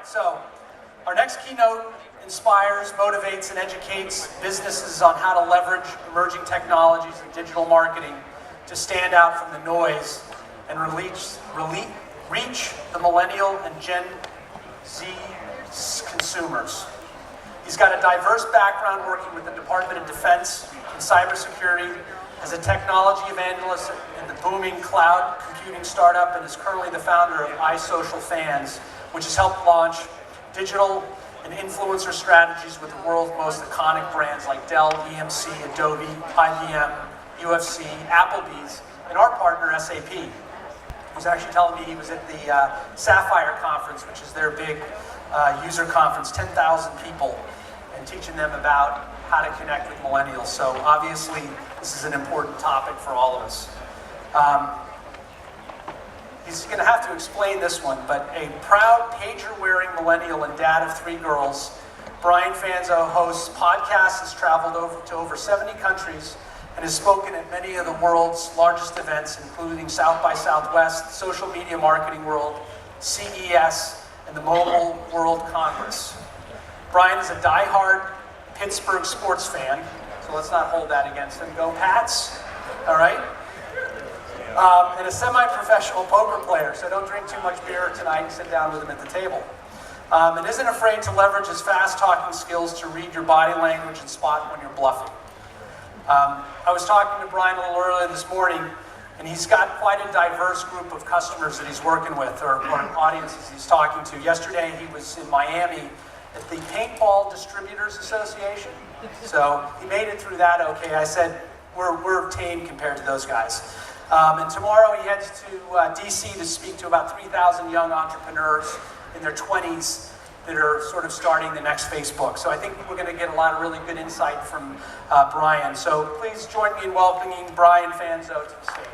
So our next keynote inspires, motivates, and educates businesses on how to leverage emerging technologies and digital marketing to stand out from the noise and reach the Millennial and Gen Z consumers. He's got a diverse background working with the Department of Defense and cybersecurity as a technology evangelist in the booming cloud computing startup, and is currently the founder of iSocialFans, which has helped launch digital and influencer strategies with the world's most iconic brands like Dell, EMC, Adobe, IBM, UFC, Applebee's, and our partner SAP. He was actually telling me he was at the Sapphire conference, which is their big user conference, 10,000 people, and teaching them about how to connect with millennials. So obviously, this is an important topic for all of us. He's going to have to explain this one, but a proud pager-wearing millennial and dad of 3 girls, Brian Fanzo hosts podcasts, has traveled to over 70 countries, and has spoken at many of the world's largest events, including South by Southwest, Social Media Marketing World, CES, and the Mobile World Congress. Brian is a die-hard Pittsburgh sports fan, so let's not hold that against him. Go Pats, all right? And a semi-professional poker player, so don't drink too much beer tonight and sit down with him at the table. And isn't afraid to leverage his fast-talking skills to read your body language and spot when you're bluffing. I was talking to Brian a little earlier this morning, and he's got quite a diverse group of customers that he's working with, or audiences he's talking to. Yesterday, he was in Miami at the Paintball Distributors Association, so he made it through that okay. I said, we're tame compared to those guys. And tomorrow he heads to DC to speak to about 3,000 young entrepreneurs in their 20s that are sort of starting the next Facebook. So I think we're going to get a lot of really good insight from Brian. So please join me in welcoming Brian Fanzo to the stage.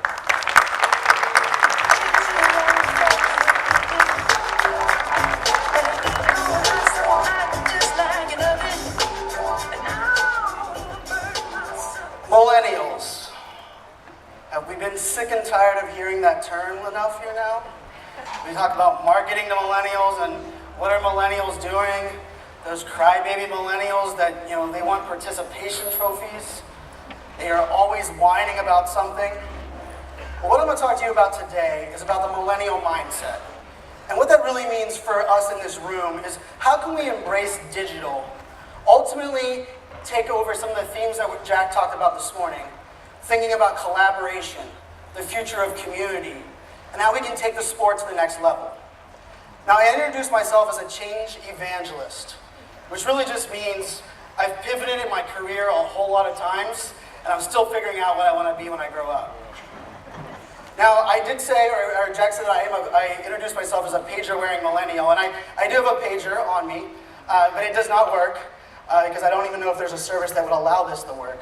Millennials. Have we been sick and tired of hearing that term enough here now? We talk about marketing to millennials and what are millennials doing? Those crybaby millennials that, they want participation trophies. They are always whining about something. Well, what I'm going to talk to you about today is about the millennial mindset. And what that really means for us in this room is how can we embrace digital, ultimately take over some of the themes that Jack talked about this morning, thinking about collaboration, the future of community, and how we can take the sport to the next level. Now, I introduced myself as a change evangelist, which really just means I've pivoted in my career a whole lot of times, and I'm still figuring out what I want to be when I grow up. Now, I did say, or Jack said I introduced myself as a pager-wearing millennial, and I do have a pager on me, but it does not work, because I don't even know if there's a service that would allow this to work.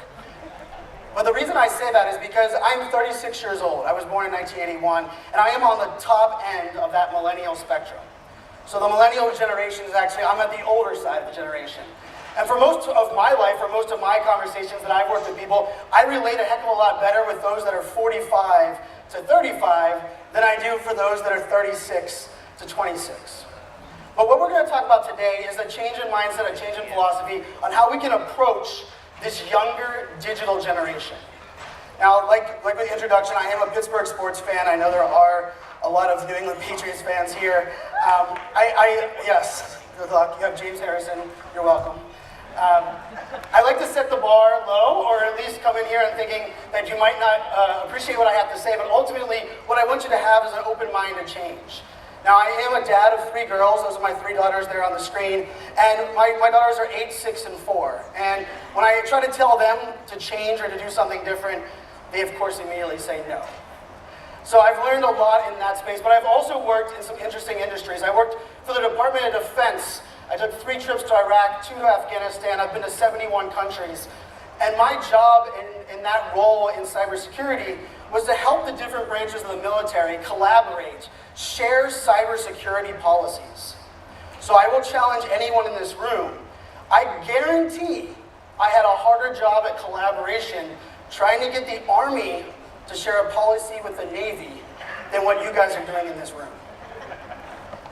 But the reason I say that is because I'm 36 years old. I was born in 1981, and I am on the top end of that millennial spectrum. So the millennial generation is actually, I'm at the older side of the generation. And for most of my life, for most of my conversations that I've worked with people, I relate a heck of a lot better with those that are 45 to 35 than I do for those that are 36 to 26. But what we're going to talk about today is a change in mindset, a change in philosophy on how we can approach this younger digital generation. Now, like with the introduction, I am a Pittsburgh sports fan. I know there are a lot of New England Patriots fans here. Yes, good luck. You have James Harrison. You're welcome. I like to set the bar low, or at least come in here and thinking that you might not appreciate what I have to say, but ultimately, what I want you to have is an open mind to change. Now, I am a dad of 3 girls. Those are my 3 daughters there on the screen. And my daughters are 8, 6, and 4. And when I try to tell them to change or to do something different, they, of course, immediately say no. So I've learned a lot in that space, but I've also worked in some interesting industries. I worked for the Department of Defense. I took 3 trips to Iraq, 2 to Afghanistan. I've been to 71 countries. And my job in that role in cybersecurity was to help the different branches of the military collaborate, share cybersecurity policies. So I will challenge anyone in this room. I guarantee I had a harder job at collaboration trying to get the Army to share a policy with the Navy than what you guys are doing in this room.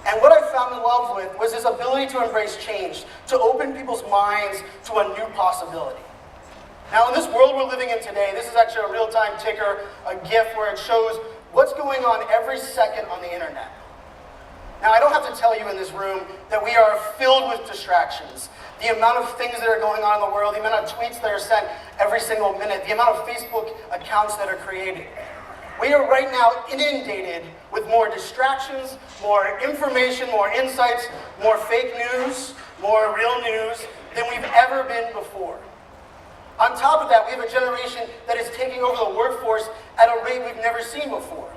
And what I found in love with was his ability to embrace change, to open people's minds to a new possibility. Now, in this world we're living in today, this is actually a real-time ticker, a GIF where it shows what's going on every second on the internet. Now, I don't have to tell you in this room that we are filled with distractions. The amount of things that are going on in the world, the amount of tweets that are sent every single minute, the amount of Facebook accounts that are created. We are right now inundated with more distractions, more information, more insights, more fake news, more real news than we've ever been before. On top of that, we have a generation that is taking over the workforce at a rate we've never seen before.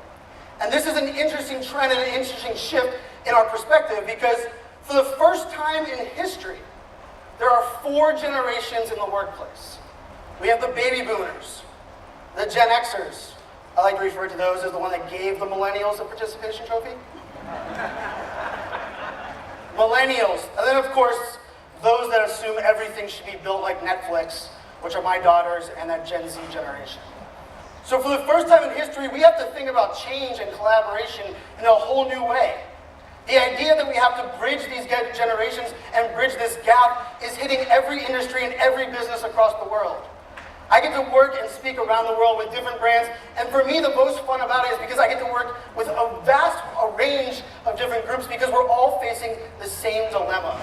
And this is an interesting trend and an interesting shift in our perspective because for the first time in history, there are 4 generations in the workplace. We have the baby boomers, the Gen Xers. I like to refer to those as the one that gave the millennials a participation trophy. Millennials, and then of course, those that assume everything should be built like Netflix, which are my daughters and that Gen Z generation. So for the first time in history, we have to think about change and collaboration in a whole new way. The idea that we have to bridge these generations and bridge this gap is hitting every industry and every business across the world. I get to work and speak around the world with different brands, and for me the most fun about it is because I get to work with a range of different groups because we're all facing the same dilemma.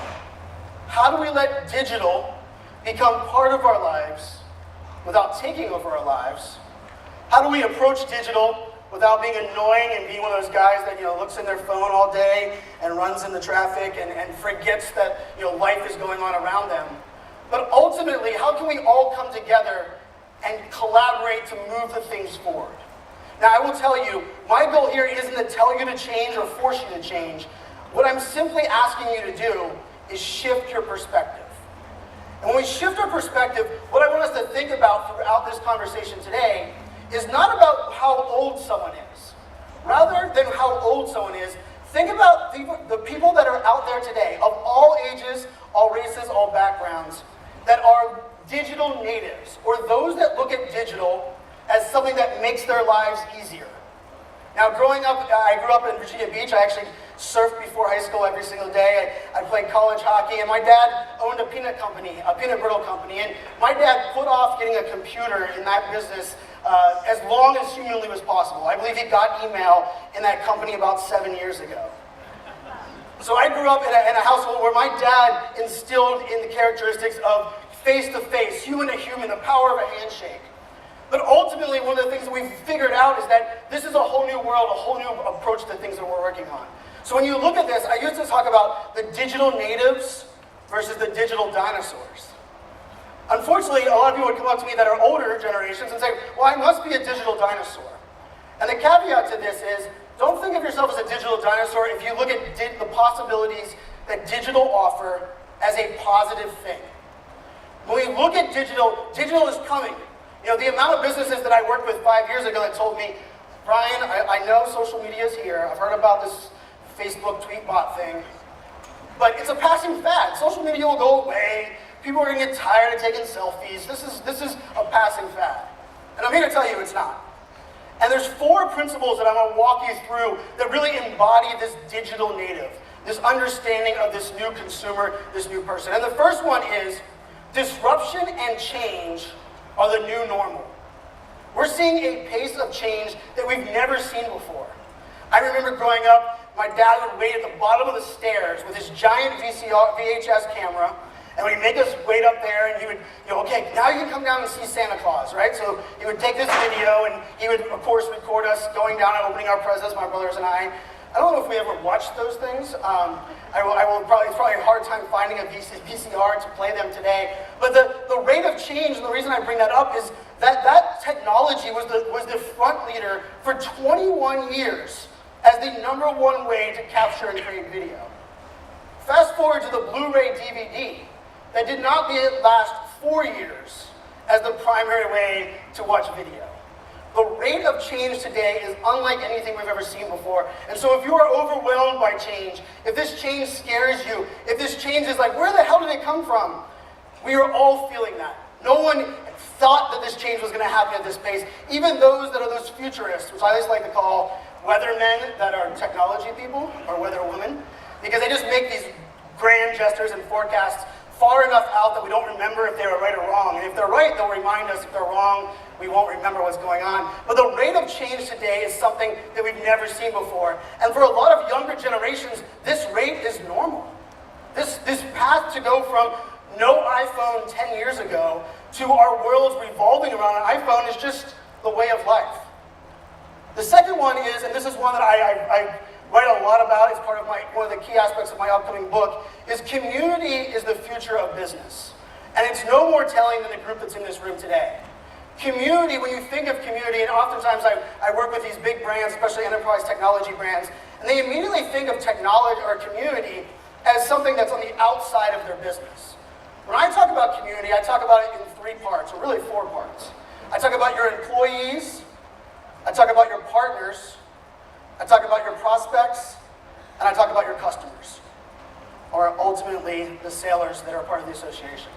How do we let digital become part of our lives without taking over our lives? How do we approach digital without being annoying and being one of those guys that looks in their phone all day and runs into traffic and forgets that life is going on around them? But ultimately, how can we all come together and collaborate to move the things forward? Now, I will tell you, my goal here isn't to tell you to change or force you to change. What I'm simply asking you to do is shift your perspective. And when we shift our perspective, what I want us to think about throughout this conversation today is not about how old someone is. Rather than how old someone is, think about the people that are out there today, of all ages, all races, all backgrounds, that are digital natives, or those that look at digital as something that makes their lives easier. Now, growing up, I grew up in Virginia Beach. I actually surfed before high school every single day. I played college hockey, and my dad owned a peanut company, a peanut brittle company, and my dad put off getting a computer in that business as long as humanly was possible. I believe he got email in that company about 7 years ago. So I grew up in a household where my dad instilled in the characteristics of face-to-face, human-to-human, the power of a handshake. But ultimately, one of the things that we've figured out is that this is a whole new world, a whole new approach to things that we're working on. So when you look at this, I used to talk about the digital natives versus the digital dinosaurs. Unfortunately, a lot of people would come up to me that are older generations and say, well, I must be a digital dinosaur. And the caveat to this is, don't think of yourself as a digital dinosaur if you look at the possibilities that digital offer as a positive thing. When we look at digital, digital is coming. The amount of businesses that I worked with 5 years ago that told me, Brian, I know social media is here. I've heard about this Facebook tweet bot thing, but it's a passing fad. Social media will go away. People are going to get tired of taking selfies. This is a passing fad. And I'm here to tell you it's not. And there's 4 principles that I'm going to walk you through that really embody this digital native, this understanding of this new consumer, this new person. And the first one is disruption and change are the new normal. We're seeing a pace of change that we've never seen before. I remember growing up, my dad would wait at the bottom of the stairs with his giant VHS camera, and he'd make us wait up there, and he would, okay, now you can come down and see Santa Claus, right? So he would take this video, and he would, of course, record us going down and opening our presents, my brothers and I. I don't know if we ever watched those things. It's probably a hard time finding a VCR to play them today. But the rate of change, and the reason I bring that up is that technology was the front leader for 21 years as the #1 way to capture and create video. Fast forward to the Blu-ray DVD that did not last 4 years as the primary way to watch video. The rate of change today is unlike anything we've ever seen before. And so if you are overwhelmed by change, if this change scares you, if this change is like, where the hell did it come from? We are all feeling that. No one thought that this change was going to happen at this pace. Even those that are those futurists, which I always like to call weathermen that are technology people, or weather women, because they just make these grand gestures and forecasts far enough out that we don't remember if they were right or wrong. And if they're right, they'll remind us. If they're wrong, we won't remember what's going on. But the rate of change today is something that we've never seen before. And for a lot of younger generations, this rate is normal. This path to go from no iPhone 10 years ago to our worlds revolving around an iPhone is just the way of life. The second one is, and this is one that I write a lot about, it's part of one of the key aspects of my upcoming book, is community is the future of business. And it's no more telling than the group that's in this room today. Community, when you think of community, and oftentimes I work with these big brands, especially enterprise technology brands, and they immediately think of technology or community as something that's on the outside of their business. When I talk about community, I talk about it in 3 parts, or really 4 parts. I talk about your employees, I talk about your partners, I talk about your prospects, and I talk about your customers, or ultimately the sailors that are part of the association.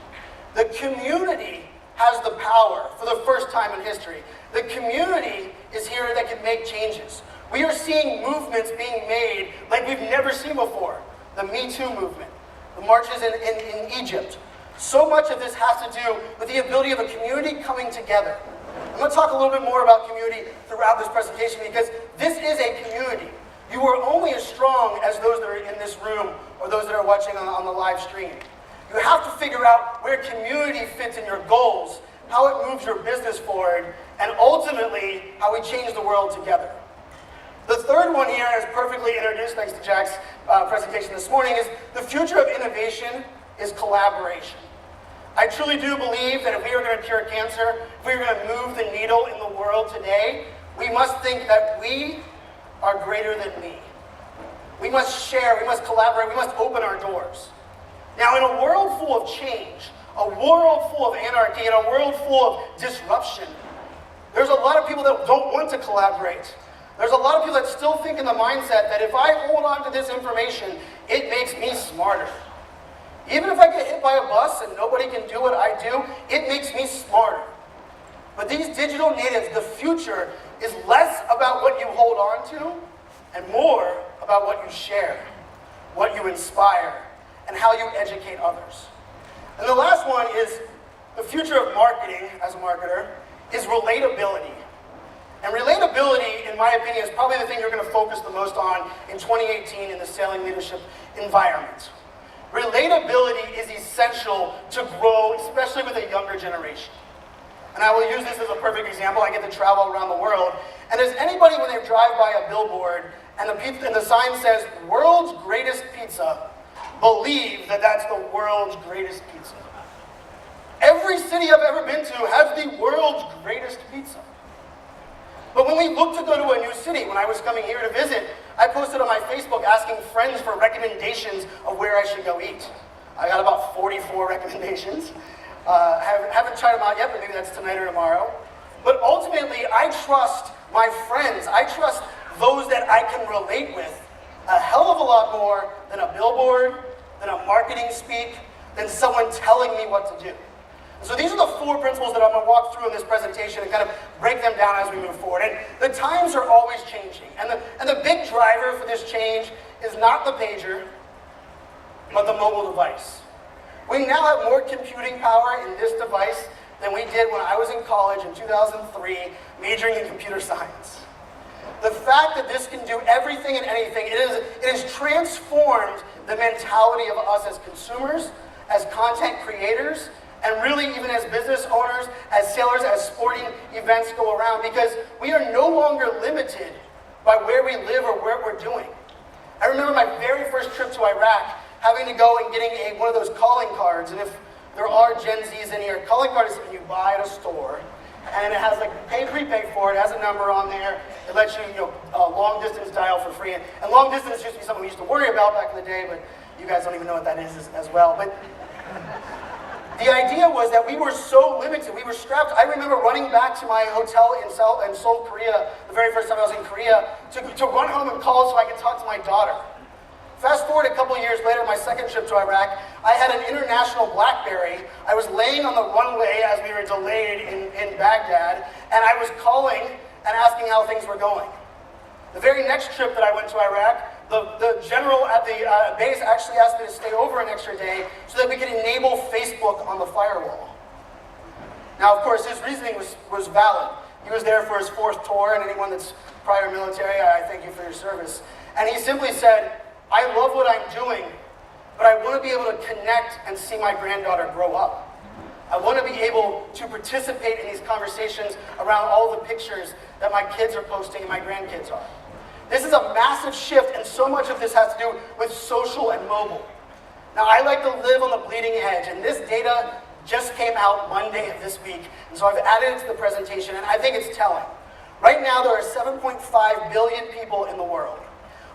The community has the power for the first time in history. The community is here that can make changes. We are seeing movements being made like we've never seen before. The Me Too movement, the marches in Egypt. So much of this has to do with the ability of a community coming together. I'm going to talk a little bit more about community throughout this presentation because this is a community. You are only as strong as those that are in this room or those that are watching on the live stream. You have to figure out where community fits in your goals, how it moves your business forward, and ultimately how we change the world together. The third one here, as perfectly introduced thanks to Jack's presentation this morning, is the future of innovation is collaboration. I truly do believe that if we are going to cure cancer, if we are going to move the needle in the world today, we must think that we are greater than me. We must share, we must collaborate, we must open our doors. Now, in a world full of change, a world full of anarchy, and a world full of disruption, there's a lot of people that don't want to collaborate. There's a lot of people that still think in the mindset that if I hold on to this information, it makes me smarter. Even if I get hit by a bus and nobody can do what I do, it makes me smarter. But these digital natives, the future is less about what you hold on to and more about what you share, what you inspire, and how you educate others. And the last one is the future of marketing as a marketer is relatability. And relatability, in my opinion, is probably the thing you're going to focus the most on in 2018 in the sailing leadership environment. Relatability is essential to grow, especially with a younger generation. And I will use this as a perfect example. I get to travel around the world. And does anybody, when they drive by a billboard and the sign says, "World's Greatest Pizza," believe that that's the world's greatest pizza? Every city I've ever been to has the world's greatest pizza. But when we look to go to a new city, when I was coming here to visit, I posted on my Facebook asking friends for recommendations of where I should go eat. I got about 44 recommendations. Haven't tried them out yet, but maybe that's tonight or tomorrow. But ultimately, I trust my friends. I trust those that I can relate with a hell of a lot more than a billboard, than a marketing speak, than someone telling me what to do. So these are the 4 principles that I'm going to walk through in this presentation and kind of break them down as we move forward. And the times are always changing. And the big driver for this change is not the pager, but the mobile device. We now have more computing power in this device than we did when I was in college in 2003, majoring in computer science. The fact that this can do everything and anything, it has transformed the mentality of us as consumers, as content creators, and really even as business owners, as sailors, as sporting events go around, because we are no longer limited by where we live or what we're doing. I remember my very first trip to Iraq, having to go and getting one of those calling cards, and if there are Gen Zs in here, calling card is something you buy at a store, and it has like prepay for it, has a number on there, it lets you, long distance dial for free, and long distance used to be something we used to worry about back in the day, but you guys don't even know what that is as well. But the idea was that we were so limited, we were strapped. I remember running back to my hotel in Seoul, Korea, the very first time I was in Korea, to run home and call so I could talk to my daughter. Fast forward a couple years later, my second trip to Iraq, I had an international BlackBerry. I was laying on the runway as we were delayed in Baghdad, and I was calling and asking how things were going. The very next trip that I went to Iraq, the general at the base actually asked me to stay over an extra day so that we could enable Facebook on the firewall. Now, of course, his reasoning was valid. He was there for his 4th tour, and anyone that's prior military, I thank you for your service. And he simply said, I love what I'm doing, but I want to be able to connect and see my granddaughter grow up. I want to be able to participate in these conversations around all the pictures that my kids are posting and my grandkids are. This is a massive shift, and so much of this has to do with social and mobile. Now, I like to live on the bleeding edge, and this data just came out Monday of this week, and so I've added it to the presentation, and I think it's telling. Right now, there are 7.5 billion people in the world.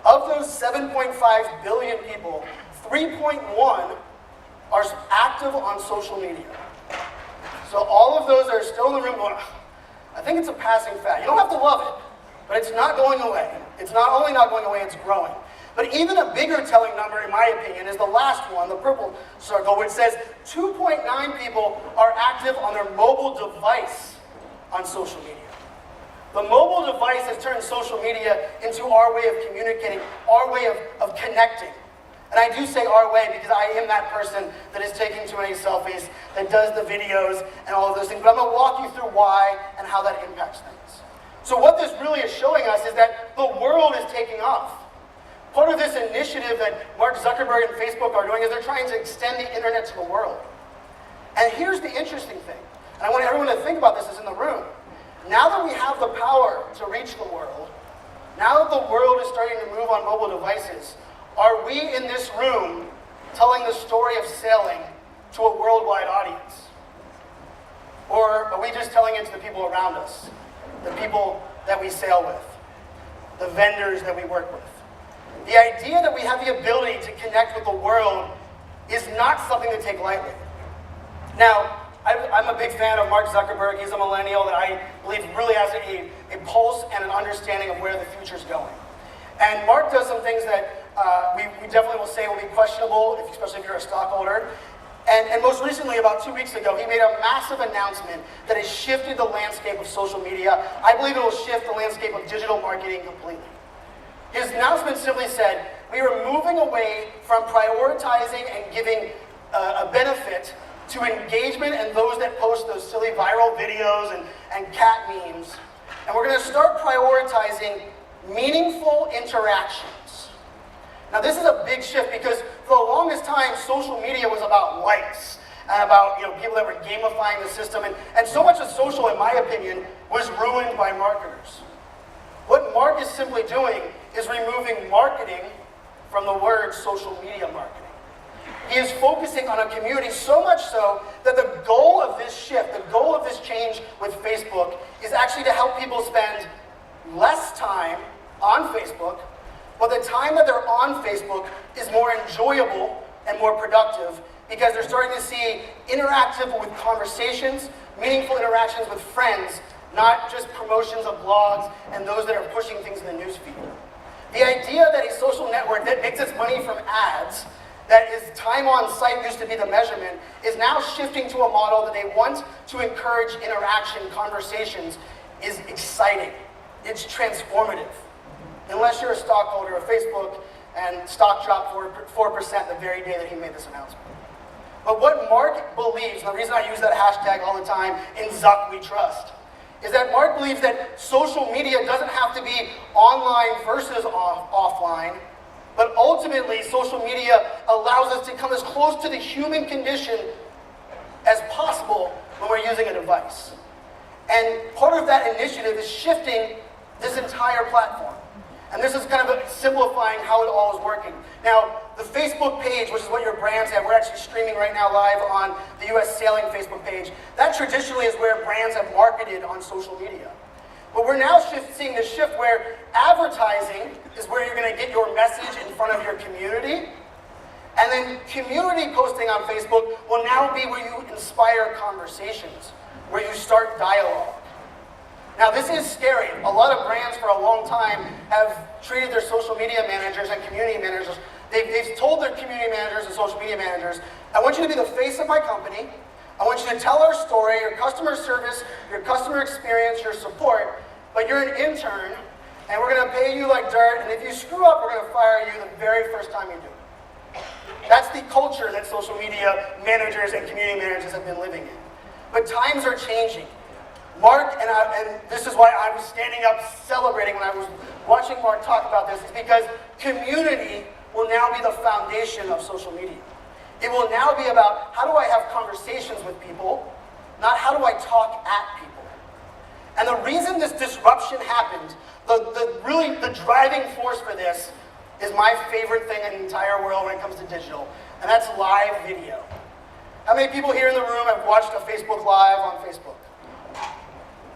Of those 7.5 billion people, 3.1 are active on social media. So all of those that are still in the room going, I think it's a passing fad. You don't have to love it, but it's not going away. It's not only not going away, it's growing. But even a bigger telling number, in my opinion, is the last one, the purple circle, which says 2.9 people are active on their mobile device on social media. The mobile device has turned social media into our way of communicating, our way of connecting. And I do say our way because I am that person that is taking too many selfies, that does the videos and all of those things. But I'm going to walk you through why and how that impacts things. So what this really is showing us is that the world is taking off. Part of this initiative that Mark Zuckerberg and Facebook are doing is they're trying to extend the internet to the world. And here's the interesting thing, and I want everyone to think about this as in the room. Now that we have the power to reach the world, now that the world is starting to move on mobile devices, are we in this room telling the story of sailing to a worldwide audience? Or are we just telling it to the people around us, the people that we sail with, the vendors that we work with? The idea that we have the ability to connect with the world is not something to take lightly. Now, I'm a big fan of Mark Zuckerberg. He's a millennial that I believe really has a pulse and an understanding of where the future's going. And Mark does some things that we definitely will say will be questionable, especially if you're a stockholder. And most recently, about 2 weeks ago, he made a massive announcement that has shifted the landscape of social media. I believe it will shift the landscape of digital marketing completely. His announcement simply said, we are moving away from prioritizing and giving a benefit to engagement and those that post those silly viral videos and cat memes. And we're going to start prioritizing meaningful interactions. Now this is a big shift because for the longest time, social media was about likes and about people that were gamifying the system. And so much of social, in my opinion, was ruined by marketers. What Mark is simply doing is removing marketing from the word social media marketing. He is focusing on a community so much so that the goal of this shift, the goal of this change with Facebook is actually to help people spend less time on Facebook, but the time that they're on Facebook is more enjoyable and more productive because they're starting to see interactive with conversations, meaningful interactions with friends, not just promotions of blogs and those that are pushing things in the newsfeed. The idea that a social network that makes its money from ads, that is time on site used to be the measurement, is now shifting to a model that they want to encourage interaction, conversations, is exciting. It's transformative. Unless you're a stockholder of Facebook and stock dropped 4% the very day that he made this announcement. But what Mark believes, and the reason I use that hashtag all the time, in Zuck we trust, is that Mark believes that social media doesn't have to be online versus offline, but ultimately social media allows us to come as close to the human condition as possible when we're using a device. And part of that initiative is shifting this entire platform. And this is kind of simplifying how it all is working. Now, the Facebook page, which is what your brands have, we're actually streaming right now live on the US Sailing Facebook page. That traditionally is where brands have marketed on social media. But we're now seeing this shift where advertising is where you're going to get your message in front of your community. And then community posting on Facebook will now be where you inspire conversations, where you start dialogue. Now this is scary. A lot of brands for a long time have treated their social media managers and community managers. They've told their community managers and social media managers, I want you to be the face of my company. I want you to tell our story, your customer service, your customer experience, your support, but you're an intern and we're going to pay you like dirt, and if you screw up, we're going to fire you the very first time you do it. That's the culture that social media managers and community managers have been living in. But times are changing. Mark, and this is why I was standing up celebrating when I was watching Mark talk about this, is because community will now be the foundation of social media. It will now be about how do I have conversations with people, not how do I talk at people. And the reason this disruption happened, the driving force for this is my favorite thing in the entire world when it comes to digital, and that's live video. How many people here in the room have watched a Facebook Live on Facebook?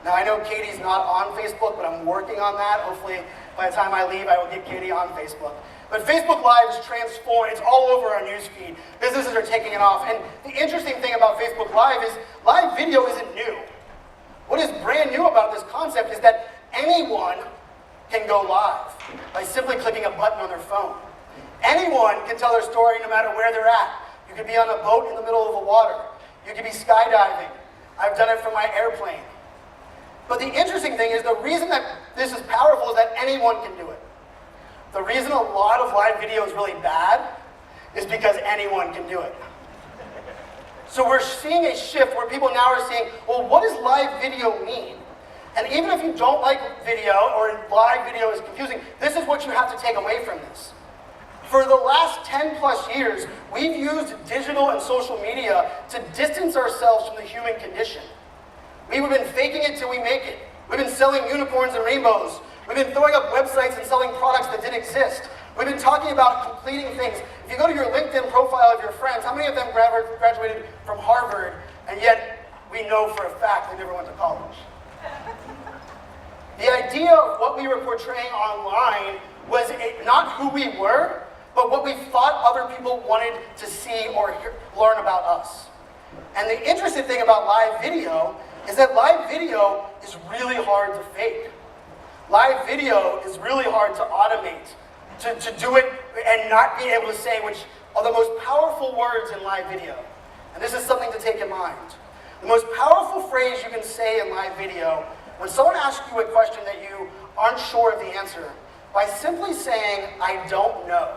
Now I know Katie's not on Facebook, but I'm working on that. Hopefully by the time I leave, I will get Katie on Facebook. But Facebook Live is transformed. It's all over our newsfeed. Businesses are taking it off. And the interesting thing about Facebook Live is live video isn't new. What is brand new about this concept is that anyone can go live by simply clicking a button on their phone. Anyone can tell their story no matter where they're at. You could be on a boat in the middle of the water. You could be skydiving. I've done it from my airplane. But the interesting thing is the reason that this is powerful is that anyone can do it. The reason a lot of live video is really bad is because anyone can do it. So we're seeing a shift where people now are saying, well, what does live video mean? And even if you don't like video or live video is confusing, this is what you have to take away from this. For the last 10 plus years, we've used digital and social media to distance ourselves from the human condition. We've been faking it till we make it. We've been selling unicorns and rainbows. We've been throwing up websites and selling products that didn't exist. We've been talking about completing things. If you go to your LinkedIn profile of your friends, how many of them graduated from Harvard, and yet we know for a fact they never went to college? The idea of what we were portraying online was not who we were, but what we thought other people wanted to see or learn about us. And the interesting thing about live video is that live video is really hard to fake. Live video is really hard to automate, to do it and not be able to say which are the most powerful words in live video. And this is something to take in mind. The most powerful phrase you can say in live video, when someone asks you a question that you aren't sure of the answer, by simply saying, I don't know.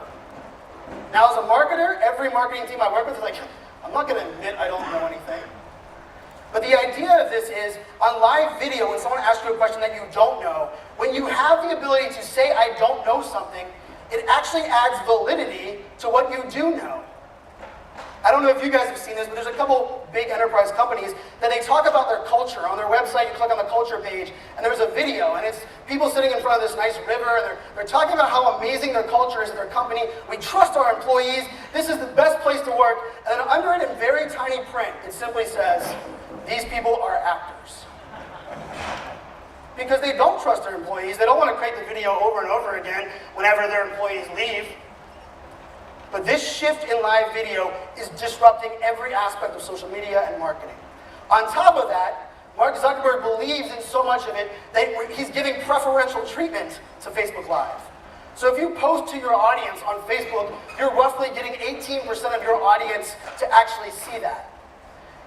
Now as a marketer, every marketing team I work with is like, I'm not going to admit I don't know anything. But the idea of this is, on live video, when someone asks you a question that you don't know, when you have the ability to say, I don't know something, it actually adds validity to what you do know. I don't know if you guys have seen this, but there's a couple big enterprise companies that they talk about their culture. On their website, you click on the culture page, and there's a video, and it's people sitting in front of this nice river, and they're talking about how amazing their culture is at their company. We trust our employees. This is the best place to work. And then under it in very tiny print, it simply says, these people are actors. Because they don't trust their employees. They don't want to create the video over and over again whenever their employees leave. But this shift in live video is disrupting every aspect of social media and marketing. On top of that, Mark Zuckerberg believes in so much of it that he's giving preferential treatment to Facebook Live. So if you post to your audience on Facebook, you're roughly getting 18% of your audience to actually see that.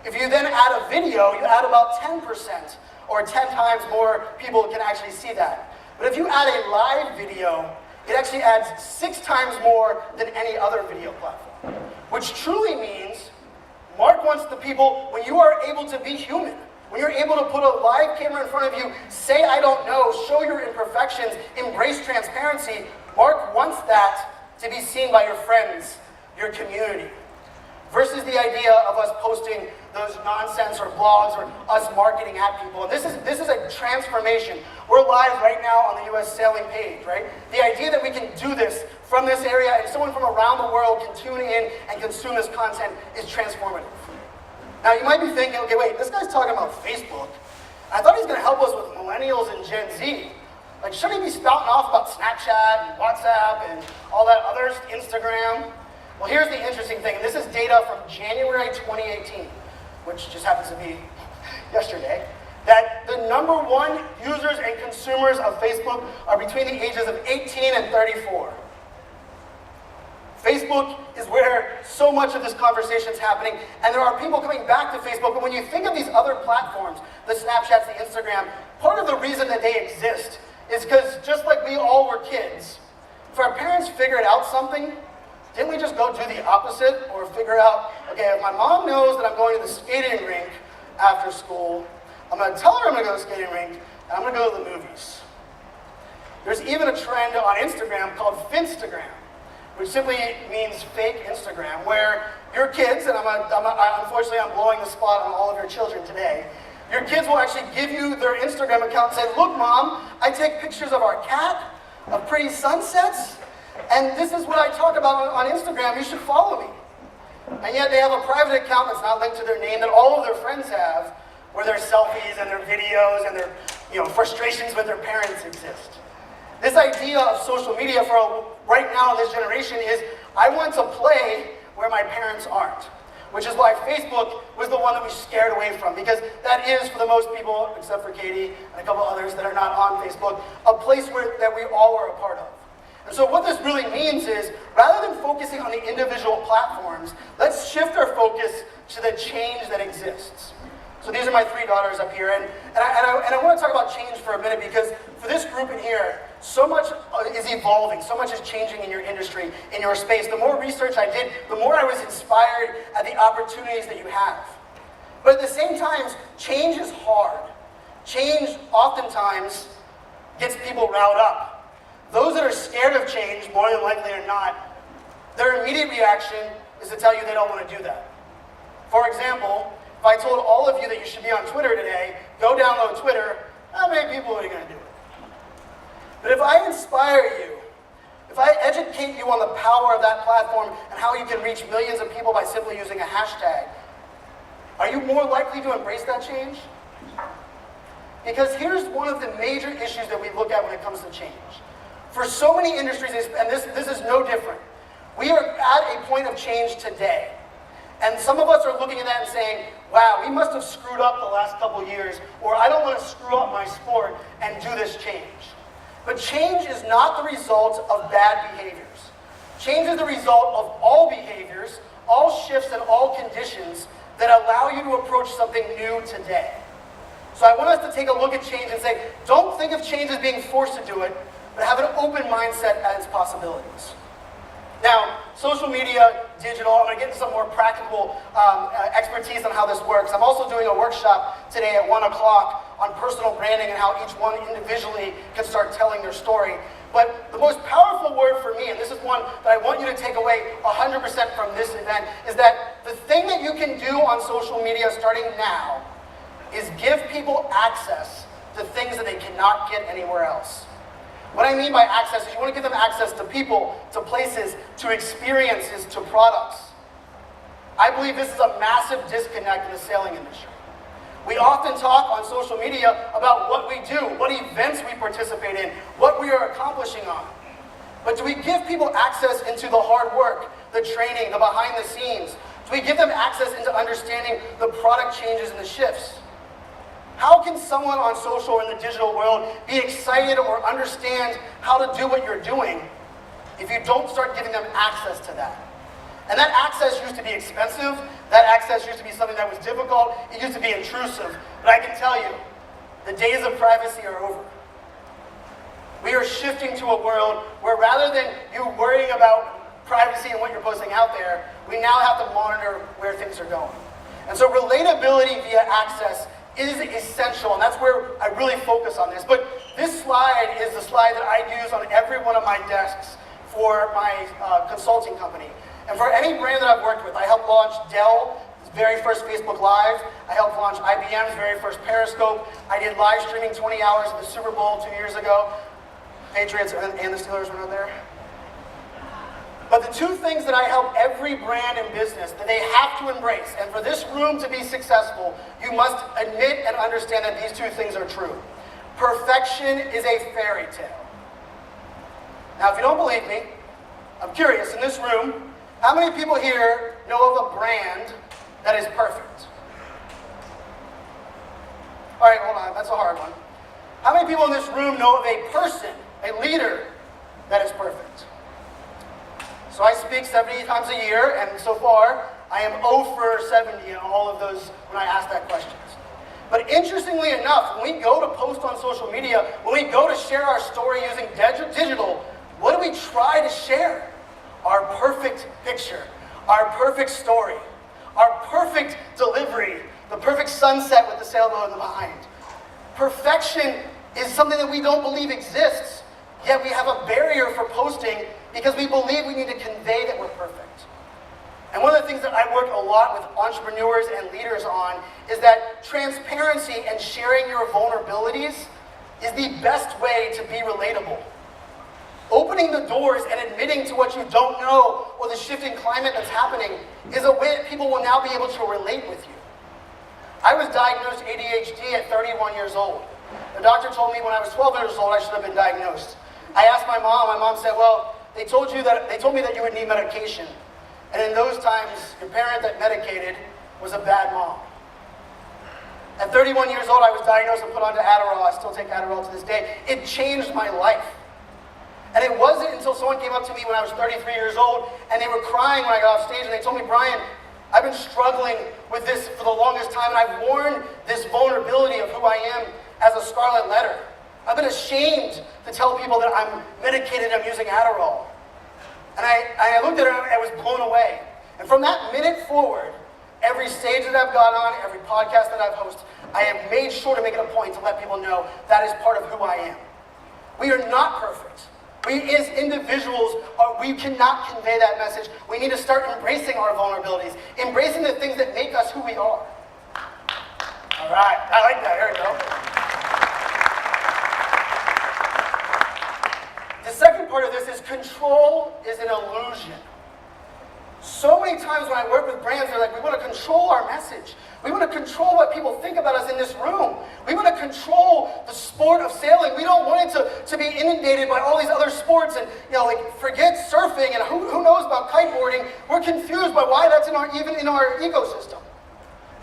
If you then add a video, you add about 10%, or 10 times more people can actually see that. But if you add a live video, it actually adds 6 times more than any other video platform. Which truly means Mark wants the people, when you are able to be human, when you're able to put a live camera in front of you, say I don't know, show your imperfections, embrace transparency, Mark wants that to be seen by your friends, your community. Versus the idea of us posting those nonsense or blogs or us marketing at people. And this is a transformation. We're live right now on the US sailing page, right? The idea that we can do this from this area and someone from around the world can tune in and consume this content is transformative. Now you might be thinking, okay, wait, this guy's talking about Facebook. I thought he's going to help us with millennials and Gen Z. Like, shouldn't he be spouting off about Snapchat and WhatsApp and all that other Instagram? Well, here's the interesting thing. This is data from January 2018, which just happens to be yesterday, that the #1 users and consumers of Facebook are between the ages of 18 and 34. Facebook is where so much of this conversation is happening, and there are people coming back to Facebook, but when you think of these other platforms, the Snapchats, the Instagram, part of the reason that they exist is because just like we all were kids, if our parents figured out something, didn't we just go do the opposite or figure out, okay, if my mom knows that I'm going to the skating rink after school, I'm going to tell her I'm going to go to the skating rink, and I'm going to go to the movies. There's even a trend on Instagram called Finstagram, which simply means fake Instagram, where your kids, and unfortunately I'm blowing the spot on all of your children today, your kids will actually give you their Instagram account and say, look mom, I take pictures of our cat, of pretty sunsets, and this is what I talk about on Instagram, you should follow me. And yet they have a private account that's not linked to their name that all of their friends have, where their selfies and their videos and their frustrations with their parents exist. This idea of social media for right now in this generation is, I want to play where my parents aren't. Which is why Facebook was the one that we scared away from, because that is, for the most people, except for Katie and a couple others that are not on Facebook, a place that we all are a part of. And so what this really means is, rather than focusing on the individual platforms, let's shift our focus to the change that exists. So these are my three daughters up here, and I want to talk about change for a minute, because for this group in here, so much is evolving, so much is changing in your industry, in your space. The more research I did, the more I was inspired at the opportunities that you have. But at the same time, change is hard. Change oftentimes gets people riled up. Those that are scared of change, more than likely or not, their immediate reaction is to tell you they don't want to do that. For example, if I told all of you that you should be on Twitter today, go download Twitter, how many people are you going to do it? But if I inspire you, if I educate you on the power of that platform and how you can reach millions of people by simply using a hashtag, are you more likely to embrace that change? Because here's one of the major issues that we look at when it comes to change. For so many industries, and this is no different, we are at a point of change today. And some of us are looking at that and saying, wow, we must have screwed up the last couple years, or I don't want to screw up my sport and do this change. But change is not the result of bad behaviors. Change is the result of all behaviors, all shifts, and all conditions that allow you to approach something new today. So I want us to take a look at change and say, don't think of change as being forced to do it, but have an open mindset at its possibilities. Now, social media, digital, I'm going to get into some more practical expertise on how this works. I'm also doing a workshop today at 1 o'clock on personal branding and how each one individually can start telling their story. But the most powerful word for me, and this is one that I want you to take away 100% from this event, is that the thing that you can do on social media starting now is give people access to things that they cannot get anywhere else. What I mean by access is you want to give them access to people, to places, to experiences, to products. I believe this is a massive disconnect in the sailing industry. We often talk on social media about what we do, what events we participate in, what we are accomplishing on. But do we give people access into the hard work, the training, the behind the scenes? Do we give them access into understanding the product changes and the shifts? How can someone on social or in the digital world be excited or understand how to do what you're doing if you don't start giving them access to that? And that access used to be expensive. That access used to be something that was difficult. It used to be intrusive. But I can tell you, the days of privacy are over. We are shifting to a world where rather than you worrying about privacy and what you're posting out there, we now have to monitor where things are going. And so relatability via access is essential, and that's where I really focus on this. But this slide is the slide that I use on every one of my desks for my consulting company. And for any brand that I've worked with, I helped launch Dell's very first Facebook Live. I helped launch IBM's very first Periscope. I did live streaming 20 hours of the Super Bowl 2 years ago. Patriots and the Steelers were not there. But the two things that I help every brand and business that they have to embrace, and for this room to be successful, you must admit and understand that these two things are true. Perfection is a fairy tale. Now, if you don't believe me, I'm curious, in this room, how many people here know of a brand that is perfect? All right, hold on, that's a hard one. How many people in this room know of a person, a leader, that is perfect? So I speak 70 times a year, and so far, I am 0 for 70 in all of those when I ask that question. But interestingly enough, when we go to post on social media, when we go to share our story using digital, what do we try to share? Our perfect picture, our perfect story, our perfect delivery, the perfect sunset with the sailboat in the behind. Perfection is something that we don't believe exists, yet we have a barrier for posting because we believe we need to convey that we're perfect. And one of the things that I work a lot with entrepreneurs and leaders on is that transparency and sharing your vulnerabilities is the best way to be relatable. Opening the doors and admitting to what you don't know or the shifting climate that's happening is a way that people will now be able to relate with you. I was diagnosed ADHD at 31 years old. The doctor told me when I was 12 years old I should have been diagnosed. I asked my mom said, well, they told me that you would need medication. And in those times, your parent that medicated was a bad mom. At 31 years old, I was diagnosed and put onto Adderall. I still take Adderall to this day. It changed my life. And it wasn't until someone came up to me when I was 33 years old, and they were crying when I got off stage, and they told me, Brian, I've been struggling with this for the longest time, and I've worn this vulnerability of who I am as a scarlet letter. I've been ashamed to tell people that I'm medicated, I'm using Adderall. And I looked at her and I was blown away. And from that minute forward, every stage that I've gone on, every podcast that I've hosted, I have made sure to make it a point to let people know that is part of who I am. We are not perfect. We as individuals, we cannot convey that message. We need to start embracing our vulnerabilities, embracing the things that make us who we are. All right, I like that, there we go. The second part of this is control is an illusion. So many times when I work with brands, they're like, we want to control our message. We want to control what people think about us in this room. We want to control the sport of sailing. We don't want it to be inundated by all these other sports and, forget surfing and who knows about kiteboarding. We're confused by why that's even in our ecosystem.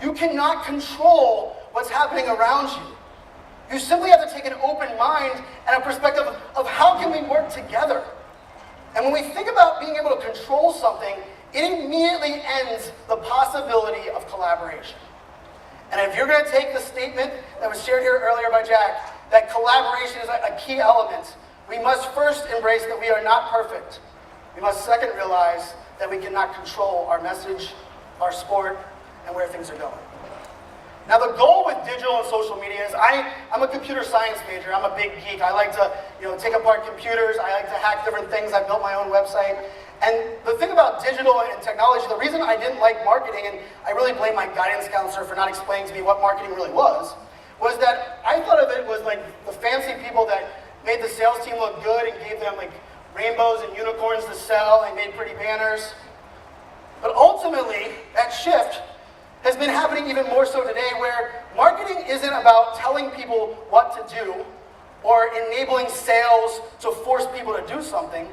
You cannot control what's happening around you. You simply have to take an open mind and a perspective of how can we work together. And when we think about being able to control something, it immediately ends the possibility of collaboration. And if you're going to take the statement that was shared here earlier by Jack, that collaboration is a key element, we must first embrace that we are not perfect. We must second realize that we cannot control our message, our sport, and where things are going. Now the goal with digital and social media is I'm a computer science major. I'm a big geek. I like to take apart computers. I like to hack different things. I built my own website. And the thing about digital and technology, the reason I didn't like marketing, and I really blame my guidance counselor for not explaining to me what marketing really was that I thought of it was like the fancy people that made the sales team look good and gave them like rainbows and unicorns to sell and made pretty banners. But ultimately, that shift has been happening even more so today, where marketing isn't about telling people what to do or enabling sales to force people to do something.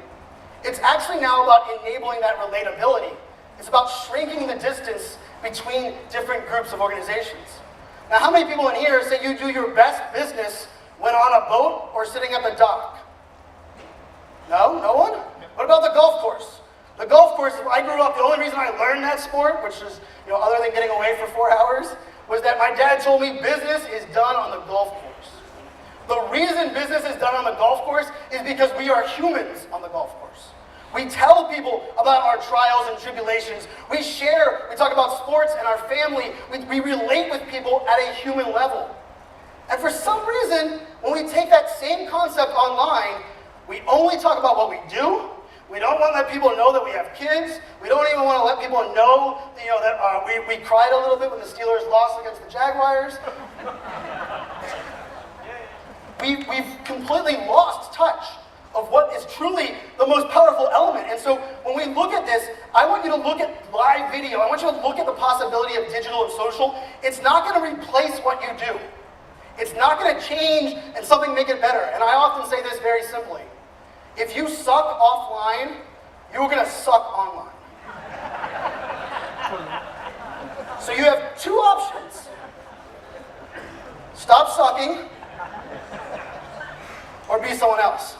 It's actually now about enabling that relatability. It's about shrinking the distance between different groups of organizations. Now, how many people in here say you do your best business when on a boat or sitting at the dock? No? No one? What about the golf course? The golf course, I grew up, the only reason I learned that sport, which is, other than getting away for 4 hours, was that my dad told me business is done on the golf course. The reason business is done on the golf course is because we are humans on the golf course. We tell people about our trials and tribulations. We talk about sports and our family. We relate with people at a human level. And for some reason, when we take that same concept online, we only talk about what we do. We don't want to let people know that we have kids. We don't even want to let people know that we cried a little bit when the Steelers lost against the Jaguars. We've completely lost touch of what is truly the most powerful element. And so when we look at this, I want you to look at live video. I want you to look at the possibility of digital and social. It's not going to replace what you do. It's not going to change and something make it better. And I often say this very simply. If you suck offline, you're going to suck online. So you have two options. Stop sucking or be someone else.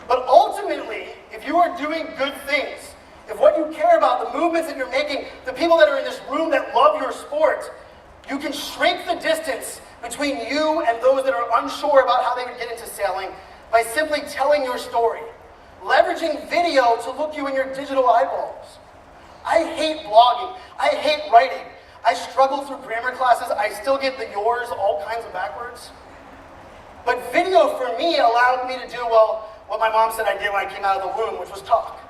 But ultimately, if you are doing good things, if what you care about, the movements that you're making, the people that are in this room that love your sport, You can shrink the distance between you and those that are unsure about how they would get into sailing by simply telling your story, leveraging video to look you in your digital eyeballs. I hate blogging. I hate writing. I struggle through grammar classes. I still get the yours all kinds of backwards. But video for me allowed me to do, well, what my mom said I did when I came out of the womb, which was talk.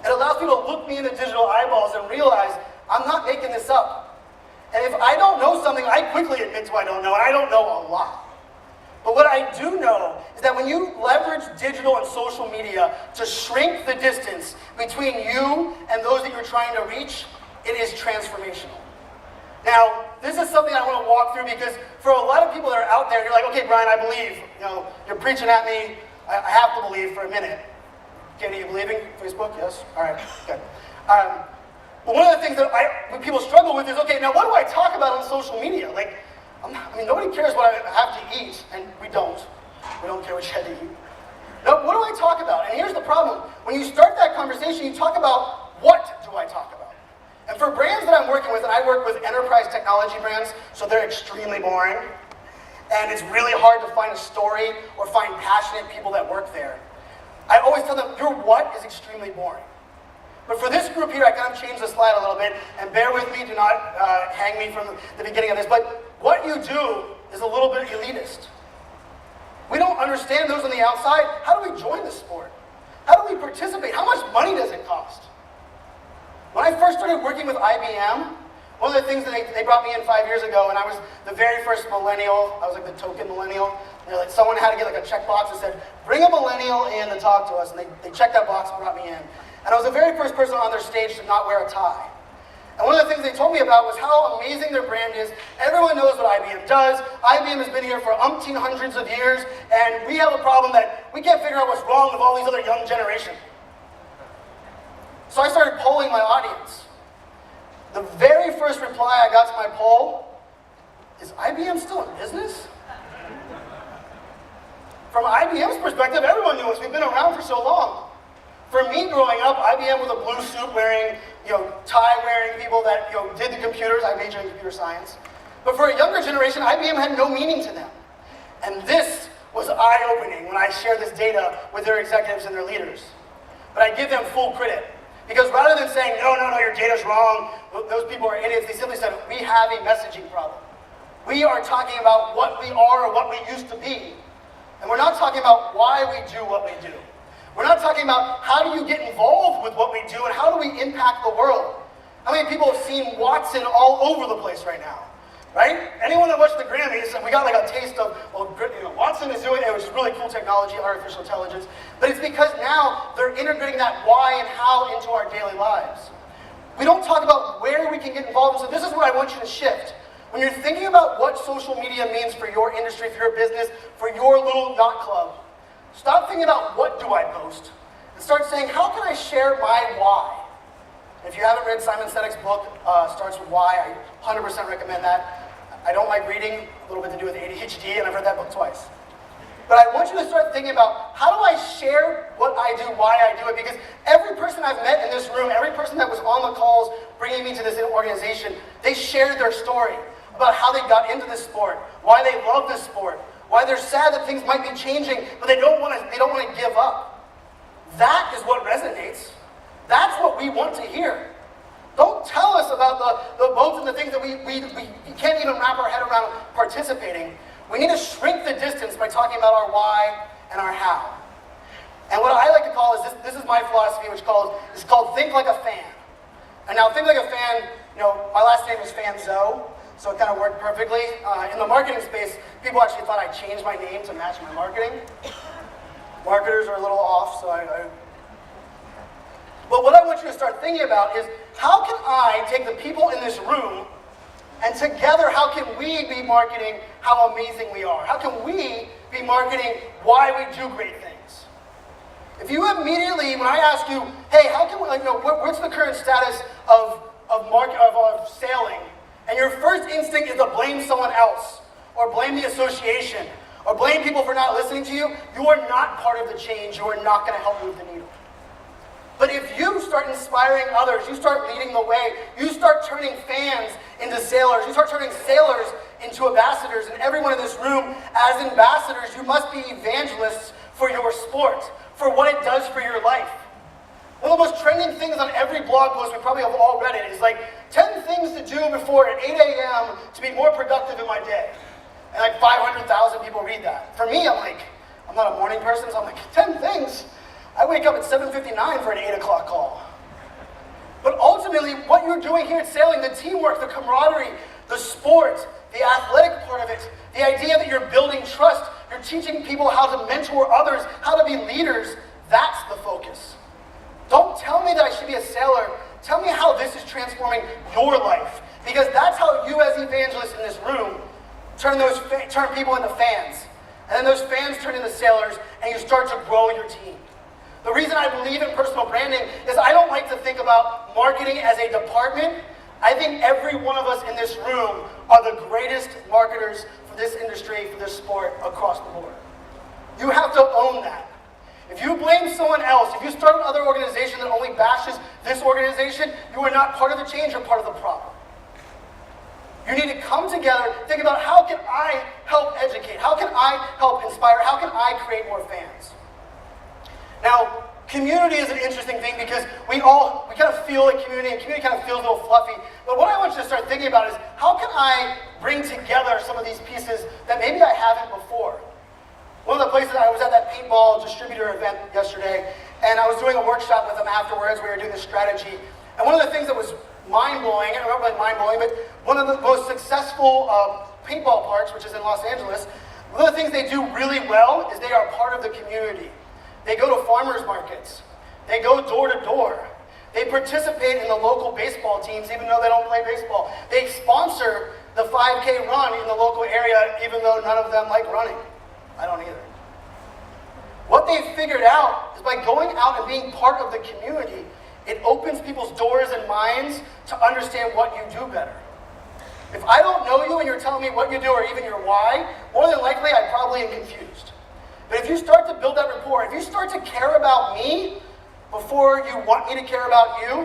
It allows people to look me in the digital eyeballs and realize I'm not making this up. And if I don't know something, I quickly admit to I don't know, and I don't know a lot. But what I do know is that when you leverage digital and social media to shrink the distance between you and those that you're trying to reach, it is transformational. Now, this is something I want to walk through because for a lot of people that are out there, you're like, okay, Brian, I believe. You're preaching at me. I have to believe for a minute. Okay, do you believe in Facebook? Yes? All right, good. But one of the things that when people struggle with is, okay, now what do I talk about on social media? Like, nobody cares what I have to eat, and we don't. We don't care what you have to eat. No, what do I talk about? And here's the problem. When you start that conversation, you talk about what do I talk about? And for brands that I'm working with, and I work with enterprise technology brands, so they're extremely boring, and it's really hard to find a story or find passionate people that work there. I always tell them, your what is extremely boring. But for this group here, I kind of changed the slide a little bit, and bear with me, do not hang me from the beginning of this, but what you do is a little bit elitist. We don't understand those on the outside. How do we join the sport? How do we participate? How much money does it cost? When I first started working with IBM, one of the things that they brought me in 5 years ago, and I was the very first millennial, I was like the token millennial. Someone had to get like a checkbox that said, bring a millennial in to talk to us, and they checked that box and brought me in. And I was the very first person on their stage to not wear a tie. And one of the things they told me about was how amazing their brand is. Everyone knows what IBM does. IBM has been here for umpteen hundreds of years, and we have a problem that we can't figure out what's wrong with all these other young generation. So I started polling my audience. The very first reply I got to my poll is, IBM still in business? From IBM's perspective, everyone knew us. We've been around for so long. For me growing up, IBM was a blue suit wearing, tie wearing people that did the computers. I majored in computer science. But for a younger generation, IBM had no meaning to them. And this was eye-opening when I shared this data with their executives and their leaders. But I give them full credit. Because rather than saying, no, your data's wrong, those people are idiots, they simply said, we have a messaging problem. We are talking about what we are or what we used to be. And we're not talking about why we do what we do. We're not talking about how do you get involved with what we do and how do we impact the world. How many people have seen Watson all over the place right now? Right? Anyone that watched the Grammys, we got like a taste of, Watson is doing it, which is really cool technology, artificial intelligence. But it's because now they're integrating that why and how into our daily lives. We don't talk about where we can get involved. So this is what I want you to shift. When you're thinking about what social media means for your industry, for your business, for your little yacht club, stop thinking about what do I post, and start saying, how can I share my why? If you haven't read Simon Sinek's book, Starts With Why, I 100% recommend that. I don't like reading, a little bit to do with ADHD, and I've read that book twice. But I want you to start thinking about, how do I share what I do, why I do it? Because every person I've met in this room, every person that was on the calls bringing me to this organization, they shared their story about how they got into this sport, why they love this sport, why they're sad that things might be changing, but they don't want to give up. That is what resonates. That's what we want to hear. Don't tell us about the boats and the things that we can't even wrap our head around participating. We need to shrink the distance by talking about our why and our how. And what I like to call is, this is my philosophy, which is called think like a fan. And now think like a fan, my last name is Fanzo, so it kind of worked perfectly. In the marketing space, people actually thought I changed my name to match my marketing. Marketers are a little off, so But what I want you to start thinking about is, how can I take the people in this room, and together, how can we be marketing how amazing we are? How can we be marketing why we do great things? If you immediately, when I ask you, hey, how can we, what's the current status of sailing? And your first instinct is to blame someone else, or blame the association, or blame people for not listening to you, you are not part of the change. You are not going to help move the needle. But if you start inspiring others, you start leading the way, you start turning fans into sailors, you start turning sailors into ambassadors, and everyone in this room, as ambassadors, you must be evangelists for your sport, for what it does for your life. One of the most trending things on every blog post, we probably have all read it, is like 10 things to do before at 8 a.m. to be more productive in my day. And like 500,000 people read that. For me, I'm not a morning person, so I'm like, 10 things? I wake up at 7:59 for an 8 o'clock call. But ultimately, what you're doing here at sailing, the teamwork, the camaraderie, the sport, the athletic part of it, the idea that you're building trust, you're teaching people how to mentor others, how to be leaders, that's the focus. Don't tell me that I should be a sailor. Tell me how this is transforming your life. Because that's how you as evangelists in this room turn people into fans. And then those fans turn into sailors, and you start to grow your team. The reason I believe in personal branding is I don't like to think about marketing as a department. I think every one of us in this room are the greatest marketers for this industry, for this sport, across the board. You have to own that. If you blame someone else, if you start another organization that only bashes this organization, you are not part of the change, you're part of the problem. You need to come together, think about how can I help educate? How can I help inspire? How can I create more fans? Now, community is an interesting thing because we kind of feel like community, and community kind of feels a little fluffy. But what I want you to start thinking about is how can I bring together some of these pieces that maybe I haven't before? One of the places I was at that paintball distributor event yesterday, and I was doing a workshop with them afterwards. We were doing the strategy. And one of the things that was mind-blowing, I don't know if mind-blowing, but one of the most successful paintball parks, which is in Los Angeles, one of the things they do really well is they are part of the community. They go to farmers markets. They go door to door. They participate in the local baseball teams even though they don't play baseball. They sponsor the 5K run in the local area even though none of them like running. I don't either. What they figured out is by going out and being part of the community, it opens people's doors and minds to understand what you do better. If I don't know you and you're telling me what you do or even your why, more than likely I probably am confused. But if you start to build that rapport, if you start to care about me before you want me to care about you,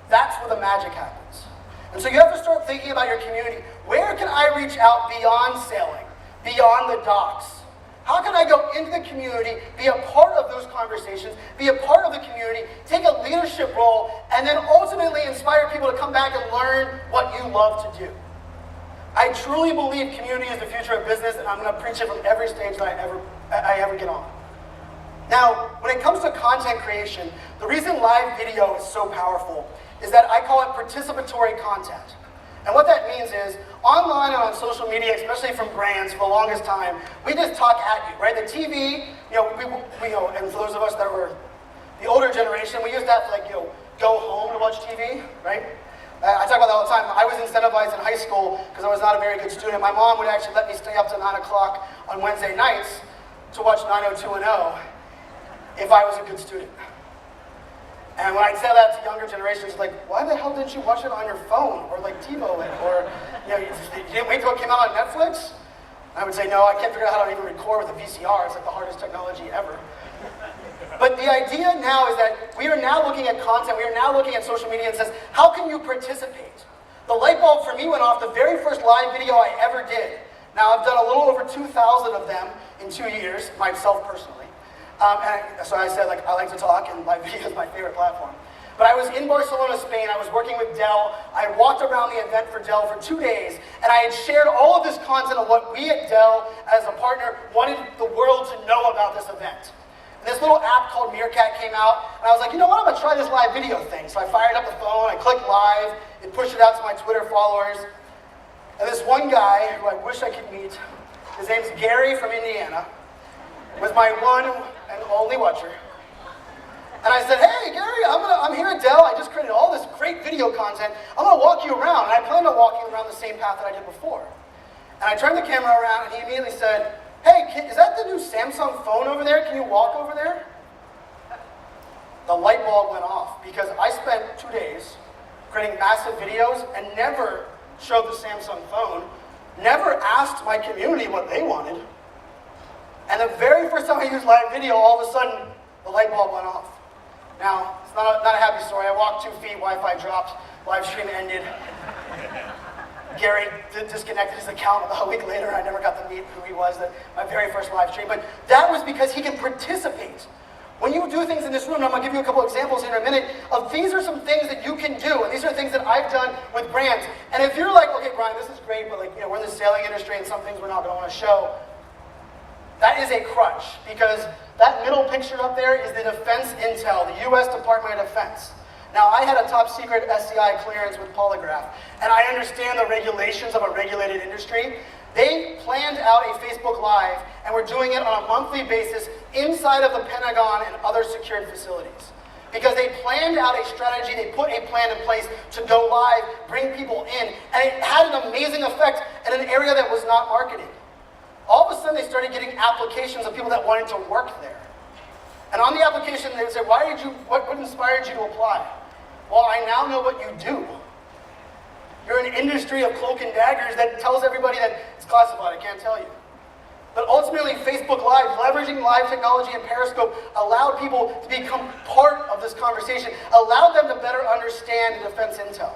that's where the magic happens. And so you have to start thinking about your community. Where can I reach out beyond sailing, beyond the docks? How can I go into the community, be a part of those conversations, be a part of the community, take a leadership role, and then ultimately inspire people to come back and learn what you love to do? I truly believe community is the future of business, and I'm going to preach it from every stage that I ever get on. Now, when it comes to content creation, the reason live video is so powerful is that I call it participatory content. And what that means is, online and on social media, especially from brands for the longest time, we just talk at you, right? The TV, and for those of us that were the older generation, we used to have to go home to watch TV, right? I talk about that all the time. I was incentivized in high school because I was not a very good student. My mom would actually let me stay up to 9 o'clock on Wednesday nights to watch 90210 if I was a good student. And when I say that to younger generations, like, why the hell didn't you watch it on your phone or like TiVo it? Or you didn't wait till it came out on Netflix? I would say, no, I can't figure out how to even record with a VCR. It's like the hardest technology ever. But the idea now is that we are now looking at content, we are now looking at social media and says, how can you participate? The light bulb for me went off the very first live video I ever did. Now I've done a little over 2,000 of them in 2 years, myself personally. So I said, I like to talk, and live video is my favorite platform. But I was in Barcelona, Spain. I was working with Dell. I walked around the event for Dell for 2 days, and I had shared all of this content of what we at Dell, as a partner, wanted the world to know about this event. And this little app called Meerkat came out, and I was like, you know what, I'm going to try this live video thing. So I fired up the phone, I clicked live, it pushed it out to my Twitter followers. And this one guy, who I wish I could meet, his name's Gary from Indiana, was my one and only watcher. And I said, hey, Gary, I'm here at Dell. I just created all this great video content. I'm going to walk you around. And I planned on walking around the same path that I did before. And I turned the camera around, and he immediately said, hey, is that the new Samsung phone over there? Can you walk over there? The light bulb went off because I spent 2 days creating massive videos and never showed the Samsung phone, never asked my community what they wanted. And the very first time I used live video, all of a sudden, the light bulb went off. Now, it's not a happy story. I walked 2 feet, Wi-Fi dropped, live stream ended. Gary disconnected his account about a week later. I never got to meet who he was, my very first live stream. But that was because he can participate. When you do things in this room, and I'm going to give you a couple examples in a minute, of these are some things that you can do, and these are things that I've done with brands. And if you're like, okay, Brian, this is great, but we're in the sailing industry and some things we're not going to want to show, that is a crutch, because that middle picture up there is the defense intel, the U.S. Department of Defense. Now, I had a top secret SCI clearance with Polygraph, and I understand the regulations of a regulated industry. They planned out a Facebook Live, and we're doing it on a monthly basis inside of the Pentagon and other secured facilities. Because they planned out a strategy, they put a plan in place to go live, bring people in, and it had an amazing effect in an area that was not marketed. All of a sudden, they started getting applications of people that wanted to work there. And on the application, they would say, what inspired you to apply? Well, I now know what you do. You're an industry of cloak and daggers that tells everybody that it's classified, I can't tell you. But ultimately, Facebook Live, leveraging live technology and Periscope, allowed people to become part of this conversation, allowed them to better understand the defense intel.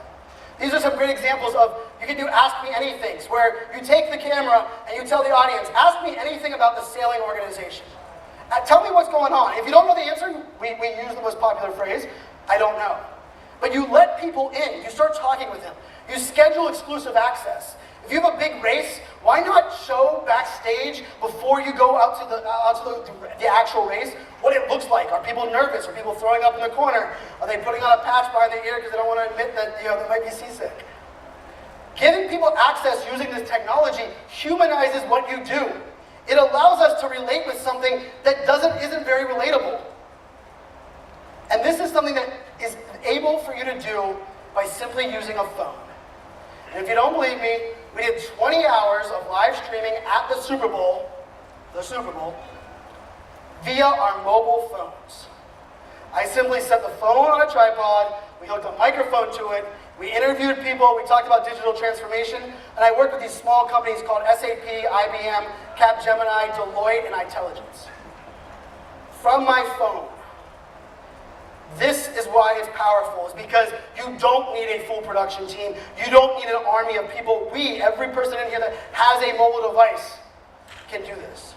These are some great examples of, you can do Ask Me Anythings, where you take the camera and you tell the audience, ask me anything about the sailing organization. Tell me what's going on. If you don't know the answer, we use the most popular phrase, I don't know. But you let people in, you start talking with them. You schedule exclusive access. If you have a big race, why not show backstage before you go out to the actual race what it looks like? Are people nervous? Are people throwing up in the corner? Are they putting on a patch behind their ear because they don't want to admit that they might be seasick? Giving people access using this technology humanizes what you do. It allows us to relate with something that isn't very relatable. And this is something that is able for you to do by simply using a phone. And if you don't believe me, we did 20 hours of live streaming at the Super Bowl, via our mobile phones. I simply set the phone on a tripod, we hooked a microphone to it, we interviewed people, we talked about digital transformation, and I worked with these small companies called SAP, IBM, Capgemini, Deloitte, and Intelligence. From my phone. This is why it's powerful, is because you don't need a full production team. You don't need an army of people. Every person in here that has a mobile device can do this.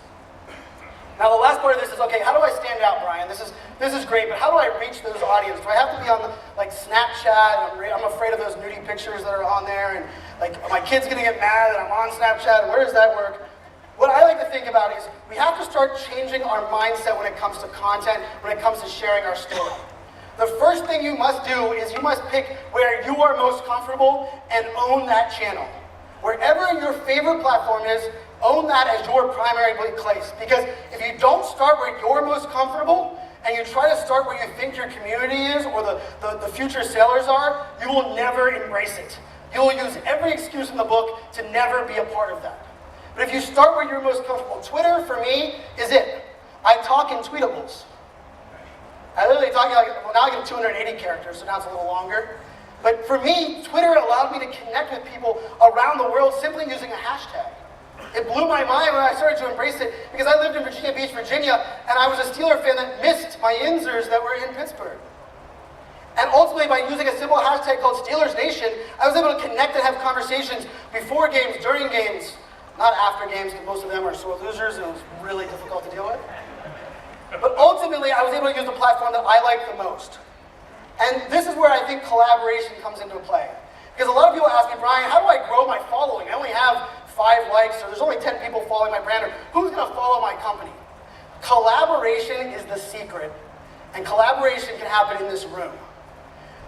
Now the last part of this is, okay, how do I stand out, Brian? This is great, but how do I reach those audience? Do I have to be on Snapchat? I'm afraid of those nudie pictures that are on there, and my kid's gonna get mad that I'm on Snapchat. Where does that work? What I like to think about is we have to start changing our mindset when it comes to content, when it comes to sharing our story. The first thing you must do is you must pick where you are most comfortable and own that channel. Wherever your favorite platform is, own that as your primary place. Because if you don't start where you're most comfortable, and you try to start where you think your community is, or the future sailors are, you will never embrace it. You will use every excuse in the book to never be a part of that. But if you start where you're most comfortable, Twitter, for me, is it. I talk in tweetables. I literally talk, now I get 280 characters, so now it's a little longer. But for me, Twitter allowed me to connect with people around the world simply using a hashtag. It blew my mind when I started to embrace it, because I lived in Virginia Beach, Virginia, and I was a Steeler fan that missed my Yinzers that were in Pittsburgh. And ultimately, by using a simple hashtag called Steelers Nation, I was able to connect and have conversations before games, during games, not after games, because most of them are sore losers, and it was really difficult to deal with. But ultimately, I was able to use the platform that I like the most. And this is where I think collaboration comes into play. Because a lot of people ask me, Brian, how do I grow my following? I only have 5 likes, or there's only 10 people following my brand, or who's going to follow my company? Collaboration is the secret, and collaboration can happen in this room.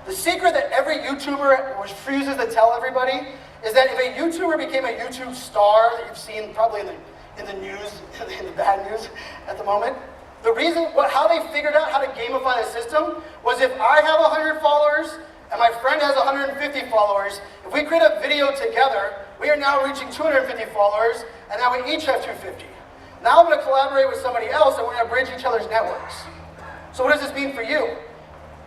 The secret that every YouTuber refuses to tell everybody is that if a YouTuber became a YouTube star that you've seen probably in the news, in the bad news at the moment, the reason, how they figured out how to gamify the system was if I have 100 followers and my friend has 150 followers, if we create a video together, we are now reaching 250 followers, and now we each have 250. Now I'm going to collaborate with somebody else, and we're going to bridge each other's networks. So what does this mean for you?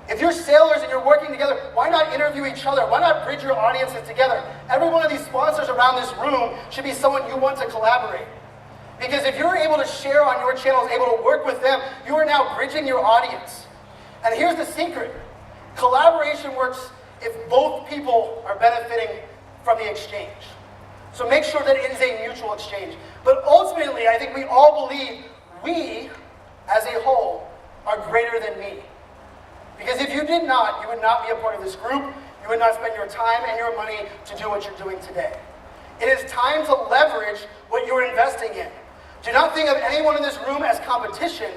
If you're sailors and you're working together, why not interview each other? Why not bridge your audiences together? Every one of these sponsors around this room should be someone you want to collaborate. Because if you're able to share on your channels, able to work with them, you are now bridging your audience. And here's the secret. Collaboration works if both people are benefiting from the exchange. So make sure that it is a mutual exchange. But ultimately, I think we all believe we, as a whole, are greater than me. Because if you did not, you would not be a part of this group. You would not spend your time and your money to do what you're doing today. It is time to leverage what you're investing in. Do not think of anyone in this room as competition,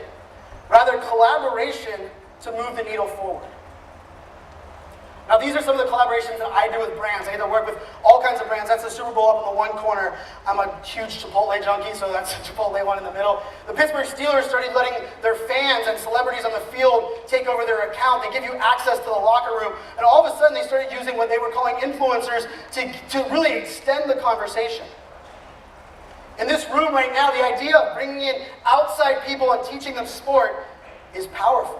rather collaboration to move the needle forward. Now these are some of the collaborations that I do with brands. I get to work with all kinds of brands. That's the Super Bowl up in the one corner. I'm a huge Chipotle junkie, so that's the Chipotle one in the middle. The Pittsburgh Steelers started letting their fans and celebrities on the field take over their account. They give you access to the locker room. And all of a sudden they started using what they were calling influencers to really extend the conversation. In this room right now, the idea of bringing in outside people and teaching them sport is powerful.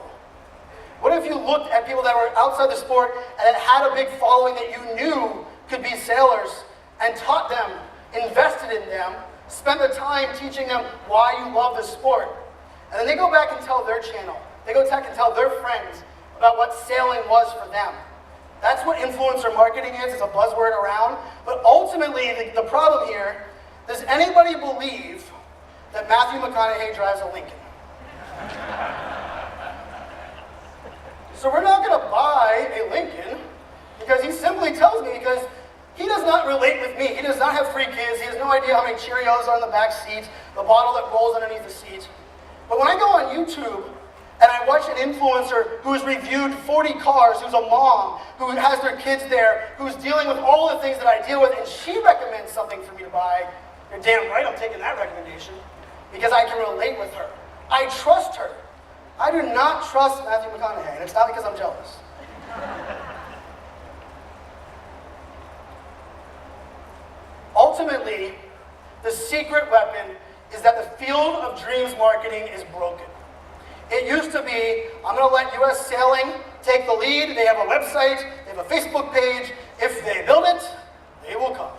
What if you looked at people that were outside the sport and that had a big following that you knew could be sailors and taught them, invested in them, spent the time teaching them why you love the sport. And then they go back and tell their channel. They go back and tell their friends about what sailing was for them. That's what influencer marketing is. It's a buzzword around. But ultimately, the problem here, does anybody believe that Matthew McConaughey drives a Lincoln? So we're not going to buy a Lincoln because he simply tells me, because he does not relate with me. He does not have 3 kids. He has no idea how many Cheerios are in the back seat, the bottle that rolls underneath the seat. But when I go on YouTube and I watch an influencer who has reviewed 40 cars, who's a mom, who has their kids there, who's dealing with all the things that I deal with, and she recommends something for me to buy, you're damn right I'm taking that recommendation because I can relate with her. I trust her. I do not trust Matthew McConaughey, and it's not because I'm jealous. Ultimately, the secret weapon is that the field of dreams marketing is broken. It used to be, I'm going to let US Sailing take the lead. They have a website, they have a Facebook page. If they build it, they will come.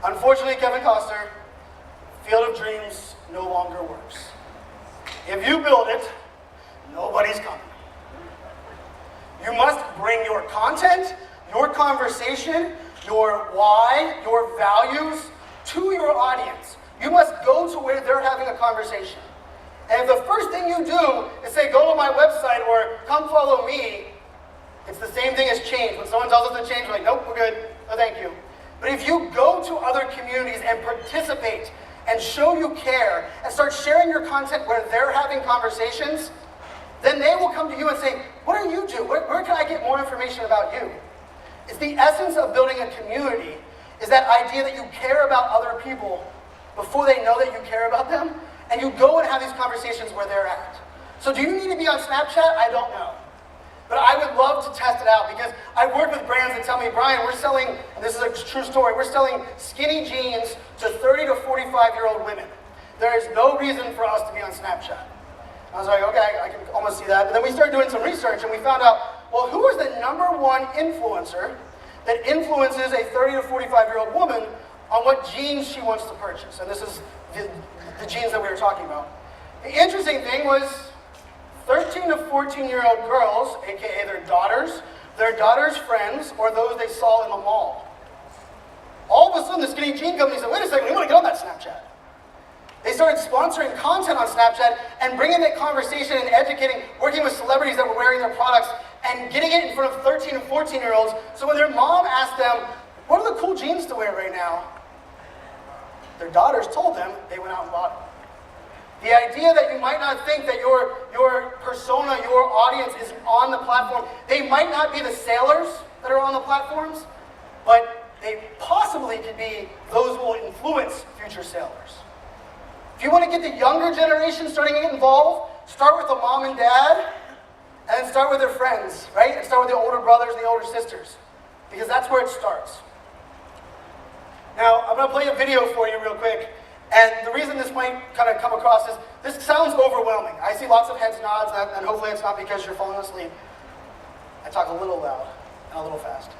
Unfortunately, Kevin Costner, field of dreams no longer works. If you build it, nobody's coming. You must bring your content, your conversation, your why, your values to your audience. You must go to where they're having a conversation. And if the first thing you do is say, go to my website or come follow me, it's the same thing as change. When someone tells us to change, we're like, nope, we're good. No, thank you. But if you go to other communities and participate and show you care, and start sharing your content where they're having conversations, then they will come to you and say, what do you do? Where can I get more information about you? It's the essence of building a community, is that idea that you care about other people before they know that you care about them, and you go and have these conversations where they're at. So do you need to be on Snapchat? I don't know. But I would love to test it out, because I've worked with brands that tell me, Brian, we're selling, and this is a true story, we're selling skinny jeans to 30 to 45-year-old women. There is no reason for us to be on Snapchat. I was like, okay, I can almost see that. But then we started doing some research, and we found out, well, who is the #1 influencer that influences a 30 to 45-year-old woman on what jeans she wants to purchase? And this is the jeans that we were talking about. The interesting thing was 13 to 14-year-old girls, aka their daughters' friends, or those they saw in the mall. All of a sudden, the skinny jean company said, wait a second, we want to get on that Snapchat. They started sponsoring content on Snapchat and bringing that conversation and educating, working with celebrities that were wearing their products and getting it in front of 13 and 14-year-olds. So when their mom asked them, what are the cool jeans to wear right now? Their daughters told them, they went out and bought them. The idea that you might not think that your persona, your audience is on the platform. They might not be the sailors that are on the platforms, but they possibly could be those who will influence future sailors. If you want to get the younger generation starting to get involved, start with the mom and dad, and then start with their friends, right? And start with the older brothers and the older sisters, because that's where it starts. Now, I'm going to play a video for you real quick. And the reason this might kind of come across is, this sounds overwhelming. I see lots of heads nods, and hopefully it's not because you're falling asleep. I talk a little loud and a little fast.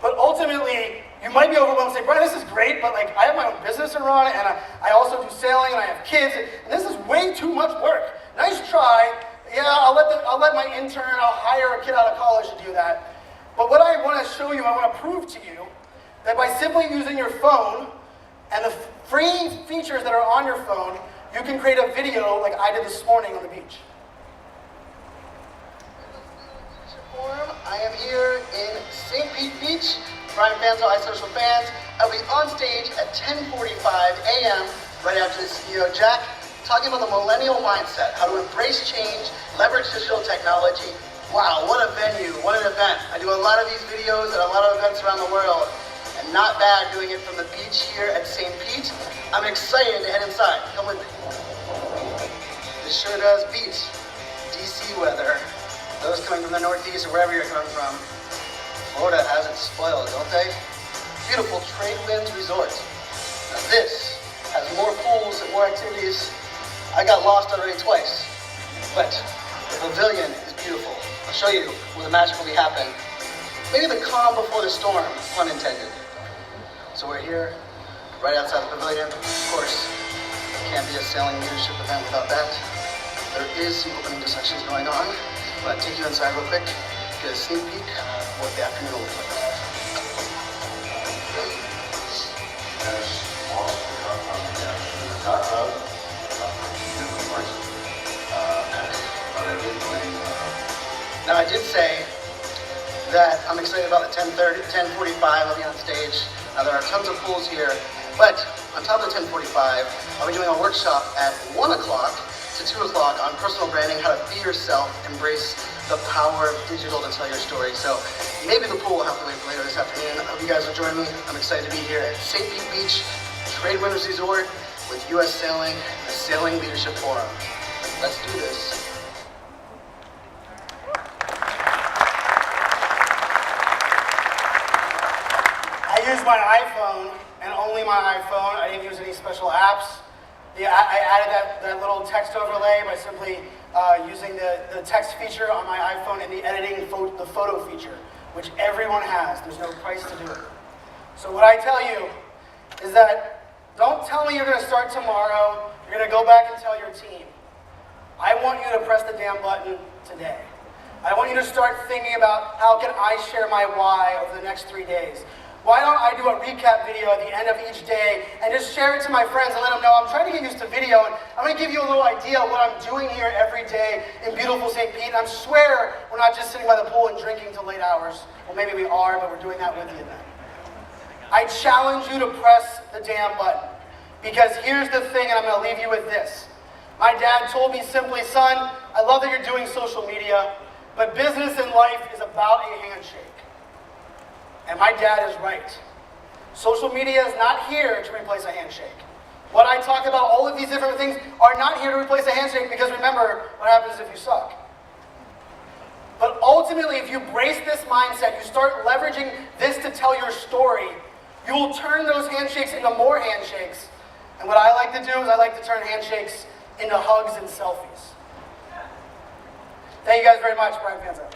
But ultimately, you might be overwhelmed and say, Brian, this is great, but like I have my own business to run, and I also do sailing, and I have kids, and this is way too much work. Nice try, Yeah, I'll let my intern, I'll hire a kid out of college to do that. But what I want to show you, I want to prove to you that by simply using your phone and the free features that are on your phone, you can create a video like I did this morning on the beach. I am here in St. Pete Beach. Brian Fanzo, iSocial Fans. I'll be on stage at 10:45 a.m. right after the CEO Jack, talking about the Millennial Mindset, how to embrace change, leverage digital technology. Wow, what a venue, what an event. I do a lot of these videos at a lot of events around the world, and not bad doing it from the beach here at St. Pete. I'm excited to head inside. Come with me. This sure does beat DC weather. Those coming from the Northeast or wherever you're coming from, Florida has it spoiled, don't they? Beautiful Trade Winds Resort. Now this has more pools and more activities. I got lost already twice, but the pavilion is beautiful. I'll show you where the magic will be happening. Maybe the calm before the storm, pun intended. So we're here, right outside the pavilion. Of course, can't be a sailing leadership event without that. There is some opening discussions going on. I'm going to take you inside real quick, get a sneak peek of what the afternoon will look like. Now I did say that I'm excited about the 10:30, 10:45 I'll be on stage. Now there are tons of pools here, but on top of the 10:45, I'll be doing a workshop at 1 o'clock to 2 o'clock on personal branding, how to be yourself, embrace the power of digital to tell your story. So maybe the pool will have to wait for later this afternoon. I hope you guys will join me. I'm excited to be here at St. Pete Beach, Trade Winds Resort with US Sailing, the Sailing Leadership Forum. Let's do this. I use my iPhone and only my iPhone. I didn't use any special apps. Yeah, I added that little text overlay by simply using the text feature on my iPhone and the editing the photo feature, which everyone has. There's no price to do it. So what I tell you is that don't tell me you're going to start tomorrow. You're going to go back and tell your team. I want you to press the damn button today. I want you to start thinking about how can I share my why over the next 3 days. Why don't I do a recap video at the end of each day and just share it to my friends and let them know I'm trying to get used to video, and I'm going to give you a little idea of what I'm doing here every day in beautiful St. Pete. And I swear we're not just sitting by the pool and drinking till late hours. Well, maybe we are, but we're doing that with you then. I challenge you to press the damn button, because here's the thing, and I'm going to leave you with this. My dad told me simply, son, I love that you're doing social media, but business in life is about a handshake. And my dad is right. Social media is not here to replace a handshake. What I talk about, all of these different things, are not here to replace a handshake, because remember, what happens if you suck? But ultimately, if you embrace this mindset, you start leveraging this to tell your story, you will turn those handshakes into more handshakes. And what I like to do is I like to turn handshakes into hugs and selfies. Thank you guys very much, Brian Fanzo.